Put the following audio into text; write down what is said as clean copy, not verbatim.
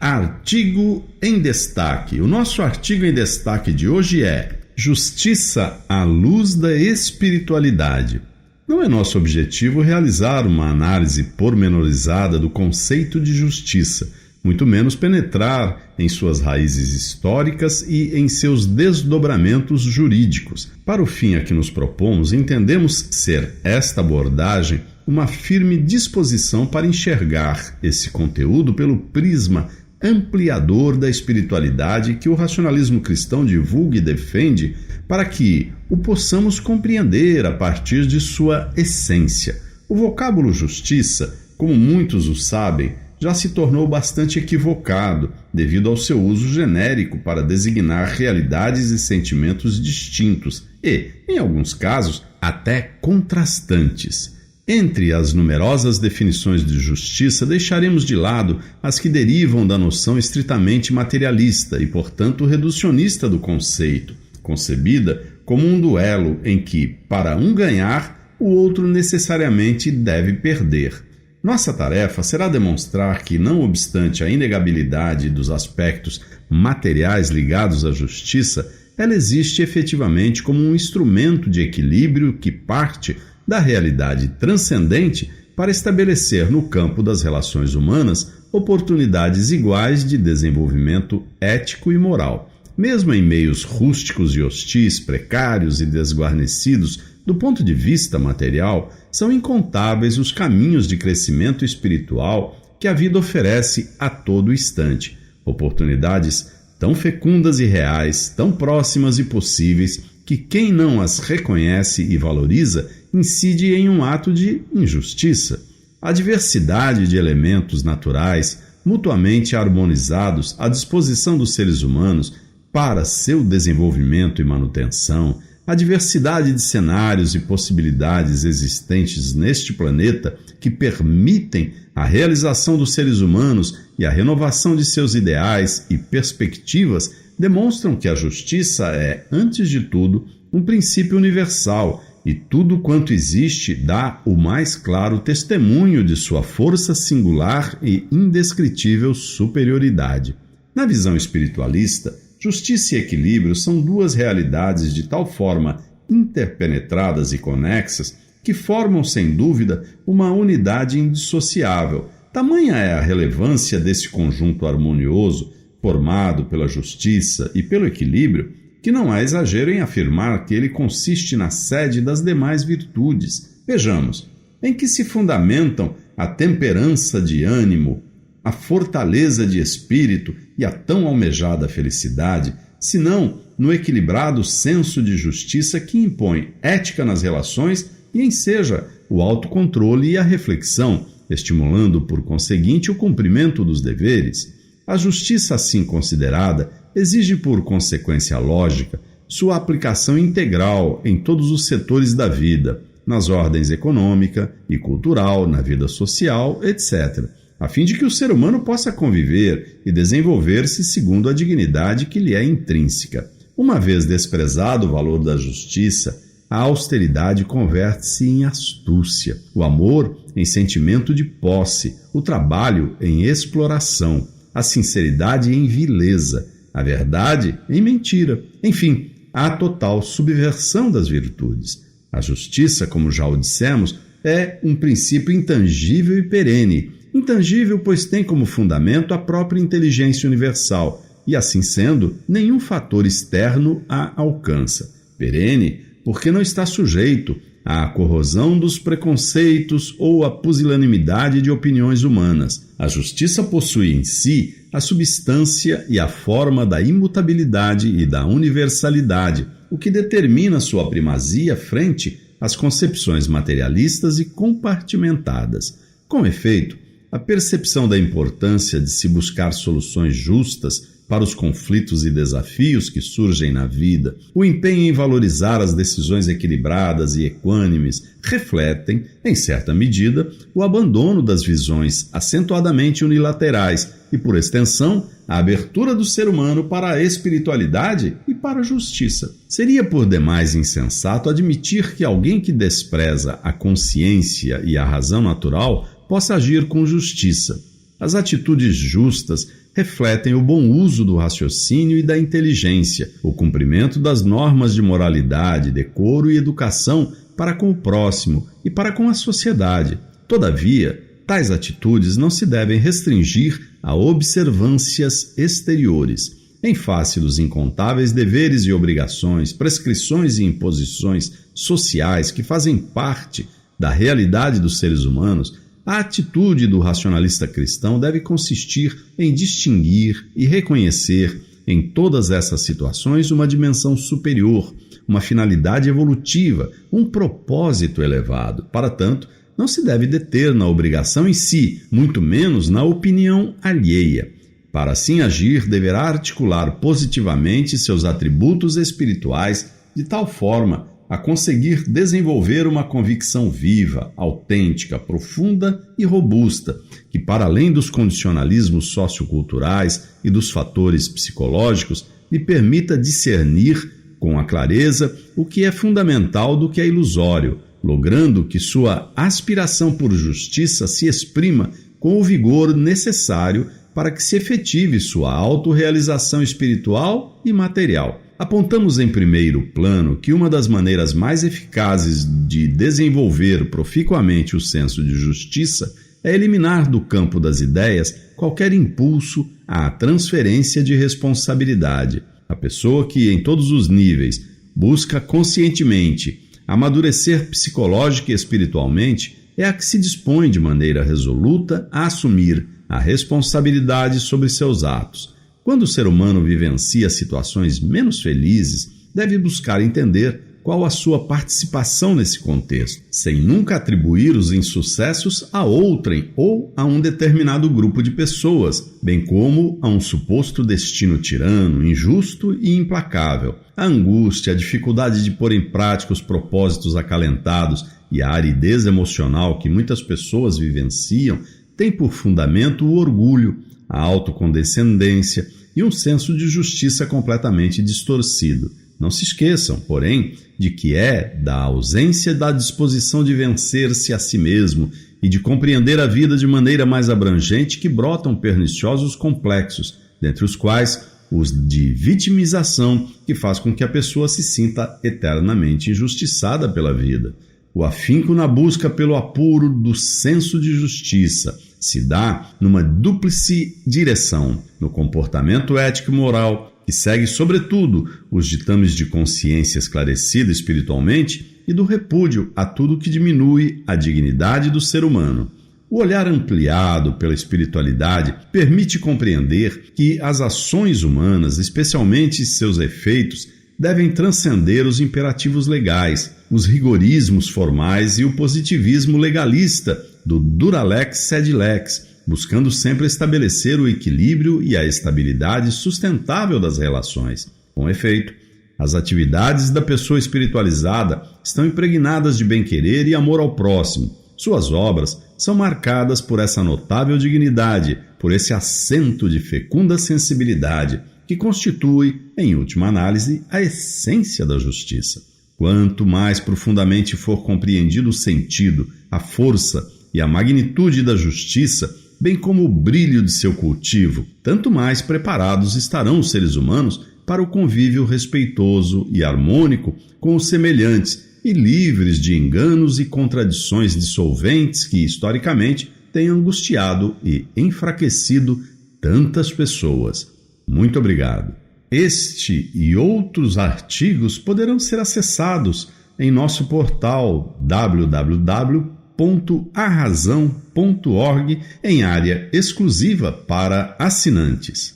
Artigo em destaque. O nosso artigo em destaque de hoje é Justiça à luz da espiritualidade. Não é nosso objetivo realizar uma análise pormenorizada do conceito de justiça, muito menos penetrar em suas raízes históricas e em seus desdobramentos jurídicos. Para o fim a que nos propomos, entendemos ser esta abordagem uma firme disposição para enxergar esse conteúdo pelo prisma ampliador da espiritualidade que o racionalismo cristão divulga e defende para que o possamos compreender a partir de sua essência. O vocábulo justiça, como muitos o sabem, já se tornou bastante equivocado devido ao seu uso genérico para designar realidades e sentimentos distintos e, em alguns casos, até contrastantes. Entre as numerosas definições de justiça, deixaremos de lado as que derivam da noção estritamente materialista e, portanto, reducionista do conceito, concebida como um duelo em que, para um ganhar, o outro necessariamente deve perder. Nossa tarefa será demonstrar que, não obstante a inegabilidade dos aspectos materiais ligados à justiça, ela existe efetivamente como um instrumento de equilíbrio que parte da realidade transcendente para estabelecer no campo das relações humanas oportunidades iguais de desenvolvimento ético e moral. Mesmo em meios rústicos e hostis, precários e desguarnecidos, do ponto de vista material, são incontáveis os caminhos de crescimento espiritual que a vida oferece a todo instante. Oportunidades tão fecundas e reais, tão próximas e possíveis, que quem não as reconhece e valoriza incide em um ato de injustiça. A diversidade de elementos naturais, mutuamente harmonizados à disposição dos seres humanos para seu desenvolvimento e manutenção, a diversidade de cenários e possibilidades existentes neste planeta que permitem a realização dos seres humanos e a renovação de seus ideais e perspectivas demonstram que a justiça é, antes de tudo, um princípio universal e tudo quanto existe dá o mais claro testemunho de sua força singular e indescritível superioridade. Na visão espiritualista, justiça e equilíbrio são duas realidades de tal forma interpenetradas e conexas que formam, sem dúvida, uma unidade indissociável. Tamanha é a relevância desse conjunto harmonioso, formado pela justiça e pelo equilíbrio, que não há exagero em afirmar que ele consiste na sede das demais virtudes. Vejamos, em que se fundamentam a temperança de ânimo, a fortaleza de espírito e a tão almejada felicidade, senão no equilibrado senso de justiça que impõe ética nas relações e enseja o autocontrole e a reflexão, estimulando, por conseguinte, o cumprimento dos deveres. A justiça assim considerada exige, por consequência lógica, sua aplicação integral em todos os setores da vida, nas ordens econômica e cultural, na vida social, etc., a fim de que o ser humano possa conviver e desenvolver-se segundo a dignidade que lhe é intrínseca. Uma vez desprezado o valor da justiça, a austeridade converte-se em astúcia, o amor em sentimento de posse, o trabalho em exploração, a sinceridade em vileza, a verdade em mentira. Enfim, há a total subversão das virtudes. A justiça, como já o dissemos, é um princípio intangível e perene. Intangível, pois tem como fundamento a própria inteligência universal e, assim sendo, nenhum fator externo a alcança. Perene, porque não está sujeito à corrosão dos preconceitos ou à pusilanimidade de opiniões humanas. A justiça possui em si a substância e a forma da imutabilidade e da universalidade, o que determina sua primazia frente às concepções materialistas e compartimentadas. Com efeito, a percepção da importância de se buscar soluções justas para os conflitos e desafios que surgem na vida, o empenho em valorizar as decisões equilibradas e equânimes refletem, em certa medida, o abandono das visões acentuadamente unilaterais e, por extensão, a abertura do ser humano para a espiritualidade e para a justiça. Seria por demais insensato admitir que alguém que despreza a consciência e a razão natural possa agir com justiça. As atitudes justas refletem o bom uso do raciocínio e da inteligência, o cumprimento das normas de moralidade, decoro e educação para com o próximo e para com a sociedade. Todavia, tais atitudes não se devem restringir a observâncias exteriores. Em face dos incontáveis deveres e obrigações, prescrições e imposições sociais que fazem parte da realidade dos seres humanos, a atitude do racionalista cristão deve consistir em distinguir e reconhecer em todas essas situações uma dimensão superior, uma finalidade evolutiva, um propósito elevado. Para tanto, não se deve deter na obrigação em si, muito menos na opinião alheia. Para assim agir, deverá articular positivamente seus atributos espirituais de tal forma a conseguir desenvolver uma convicção viva, autêntica, profunda e robusta, que, para além dos condicionalismos socioculturais e dos fatores psicológicos, lhe permita discernir com a clareza o que é fundamental do que é ilusório, logrando que sua aspiração por justiça se exprima com o vigor necessário para que se efetive sua autorrealização espiritual e material. Apontamos em primeiro plano que uma das maneiras mais eficazes de desenvolver proficuamente o senso de justiça é eliminar do campo das ideias qualquer impulso à transferência de responsabilidade. A pessoa que, em todos os níveis, busca conscientemente amadurecer psicológica e espiritualmente é a que se dispõe de maneira resoluta a assumir a responsabilidade sobre seus atos. Quando o ser humano vivencia situações menos felizes, deve buscar entender qual a sua participação nesse contexto, sem nunca atribuir os insucessos a outrem ou a um determinado grupo de pessoas, bem como a um suposto destino tirano, injusto e implacável. A angústia, a dificuldade de pôr em prática os propósitos acalentados e a aridez emocional que muitas pessoas vivenciam têm por fundamento o orgulho, a autocondescendência e um senso de justiça completamente distorcido. Não se esqueçam, porém, de que é da ausência da disposição de vencer-se a si mesmo e de compreender a vida de maneira mais abrangente que brotam perniciosos complexos, dentre os quais os de vitimização, que faz com que a pessoa se sinta eternamente injustiçada pela vida. O afinco na busca pelo apuro do senso de justiça se dá numa dúplice direção, no comportamento ético e moral, que segue, sobretudo, os ditames de consciência esclarecida espiritualmente e do repúdio a tudo que diminui a dignidade do ser humano. O olhar ampliado pela espiritualidade permite compreender que as ações humanas, especialmente seus efeitos, devem transcender os imperativos legais, os rigorismos formais e o positivismo legalista do duralex sed lex, buscando sempre estabelecer o equilíbrio e a estabilidade sustentável das relações. Com efeito, as atividades da pessoa espiritualizada estão impregnadas de bem-querer e amor ao próximo. Suas obras são marcadas por essa notável dignidade, por esse acento de fecunda sensibilidade, que constitui, em última análise, a essência da justiça. Quanto mais profundamente for compreendido o sentido, a força e a magnitude da justiça, bem como o brilho de seu cultivo, tanto mais preparados estarão os seres humanos para o convívio respeitoso e harmônico com os semelhantes e livres de enganos e contradições dissolventes que, historicamente, têm angustiado e enfraquecido tantas pessoas. Muito obrigado. Este e outros artigos poderão ser acessados em nosso portal www.arrazão.org em área exclusiva para assinantes.